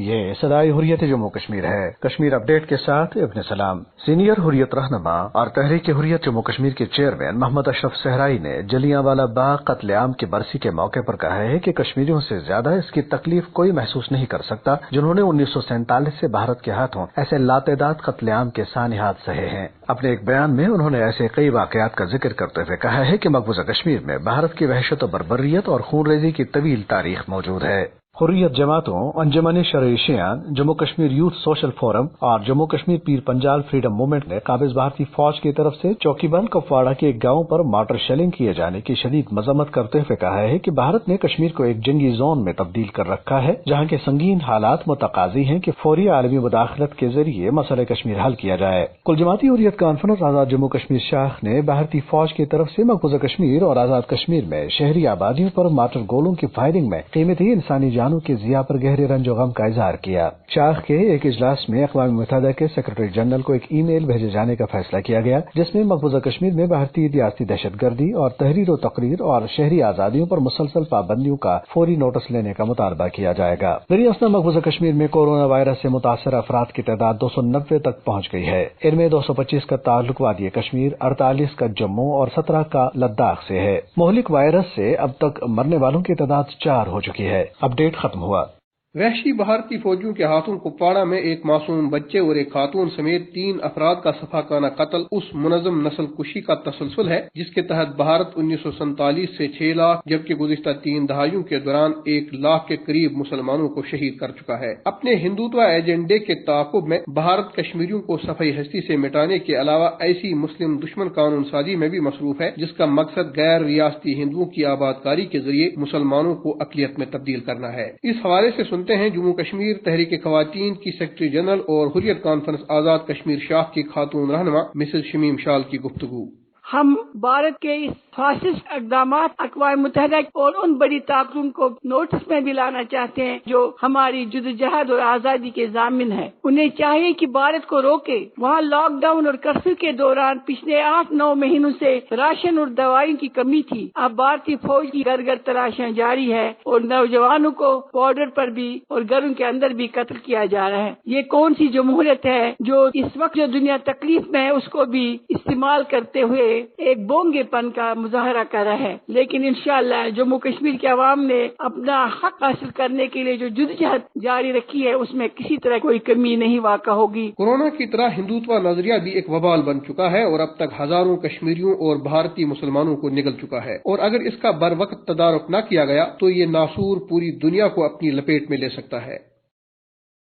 یہ صدائے حریت جموں کشمیر ہے۔ کشمیر اپ ڈیٹ کے ساتھ ابن سلام۔ سینئر حریت رہنما اور تحریک حریت جموں کشمیر کے چیئرمین محمد اشرف صحرائی نے جلیانوالہ باغ قتل عام کی برسی کے موقع پر کہا ہے کہ کشمیریوں سے زیادہ اس کی تکلیف کوئی محسوس نہیں کر سکتا جنہوں نے 1947 سے بھارت کے ہاتھوں ایسے لاتعداد قتل عام کے سانحات سہے ہیں۔ اپنے ایک بیان میں انہوں نے ایسے کئی واقعات کا ذکر کرتے ہوئے کہا ہے کہ مقبوضہ کشمیر میں بھارت کی وحشت و بربریت اور خون ریزی کی طویل تاریخ موجود ہے۔ حریت جماعتوں، انجمن شرعی شیعان، Jammu Kashmir youth social forum اور جموں کشمیر پیر پنجال فریڈم موومنٹ نے قابض بھارتی فوج کی طرف سے چوکی بند کپواڑہ کے ایک گاؤں پر مارٹر شیلنگ کیے جانے کی شدید مذمت کرتے ہوئے کہا ہے کہ بھارت نے کشمیر کو ایک جنگی زون میں تبدیل کر رکھا ہے جہاں کے سنگین حالات متقاضی ہیں کہ فوری عالمی مداخلت کے ذریعے مسئلہ کشمیر حل کیا جائے۔ کل جماعتی حریت کانفرنس آزاد جموں کشمیر شاخ نے بھارتی فوج کی طرف سے مقبوضہ کشمیر اور آزاد کشمیر میں شہری آبادیوں پر مارٹر گولوں کی فائرنگ میں قیمتی انسانی جانوں کے ضیاع پر گہرے رنج و غم کا اظہار کیا۔ شاخ کے ایک اجلاس میں اقوام متحدہ کے سیکرٹری جنرل کو ایک ای میل بھیجے جانے کا فیصلہ کیا گیا جس میں مقبوضہ کشمیر میں بھارتی ریاستی دہشت گردی اور تحریر و تقریر اور شہری آزادیوں پر مسلسل پابندیوں کا فوری نوٹس لینے کا مطالبہ کیا جائے گا۔ دراصل مقبوضہ کشمیر میں کورونا وائرس سے متاثرہ افراد کی تعداد 290 تک پہنچ گئی ہے۔ ان میں 225 کا تعلق وادی کشمیر، 48 کا جموں اور 17 کا لداخ سے ہے۔ مہلک وائرس سے اب تک مرنے والوں کی تعداد 4 ہو چکی ہے۔ اپ ڈیٹ ختم ہوا۔ وحشی بھارتی فوجیوں کے ہاتھوں کپواڑہ میں ایک معصوم بچے اور ایک خاتون سمیت 3 افراد کا سفاکانہ قتل اس منظم نسل کشی کا تسلسل ہے جس کے تحت بھارت 1947 سے 6 لاکھ جبکہ گزشتہ 3 دہائیوں کے دوران 1 لاکھ کے قریب مسلمانوں کو شہید کر چکا ہے۔ اپنے ہندوتوا ایجنڈے کے تعاقب میں بھارت کشمیریوں کو صفحہ ہستی سے مٹانے کے علاوہ ایسی مسلم دشمن قانون سازی میں بھی مصروف ہے جس کا مقصد غیر ریاستی ہندوؤں کی آباد کاری کے ذریعے مسلمانوں کو اقلیت میں تبدیل کرنا ہے۔ اس حوالے سے سنتے ہیں جموں کشمیر تحریک خواتین کی سیکرٹری جنرل اور حریت کانفرنس آزاد کشمیر شاخ کی خاتون رہنما مسز شمیم شال کی گفتگو۔ ہم بھارت کے اس فاسسٹ اقدامات اقوام متحدہ اور ان بڑی طاقتوں کو نوٹس میں بھی لانا چاہتے ہیں جو ہماری جدوجہد اور آزادی کے ضامن ہیں۔ انہیں چاہیے کہ بھارت کو روکے۔ وہاں لاک ڈاؤن اور کرفیو کے دوران پچھلے 8-9 مہینوں سے راشن اور دوائیوں کی کمی تھی۔ اب بھارتی فوج کی گھر گھر تلاشیاں جاری ہے اور نوجوانوں کو بارڈر پر بھی اور گھروں کے اندر بھی قتل کیا جا رہا ہے۔ یہ کون سی جمہوریت ہے جو اس وقت جو دنیا تکلیف میں ہے اس کو بھی استعمال کرتے ہوئے ایک بونگے پن کا مظاہرہ کر رہا ہے؟ لیکن انشاءاللہ جموں کشمیر کے عوام نے اپنا حق حاصل کرنے کے لیے جو جدوجہد جاری رکھی ہے اس میں کسی طرح کوئی کمی نہیں واقع ہوگی۔ کورونا کی طرح ہندوتوا نظریہ بھی ایک وبال بن چکا ہے اور اب تک ہزاروں کشمیریوں اور بھارتی مسلمانوں کو نگل چکا ہے، اور اگر اس کا بر وقت تدارک نہ کیا گیا تو یہ ناسور پوری دنیا کو اپنی لپیٹ میں لے سکتا ہے۔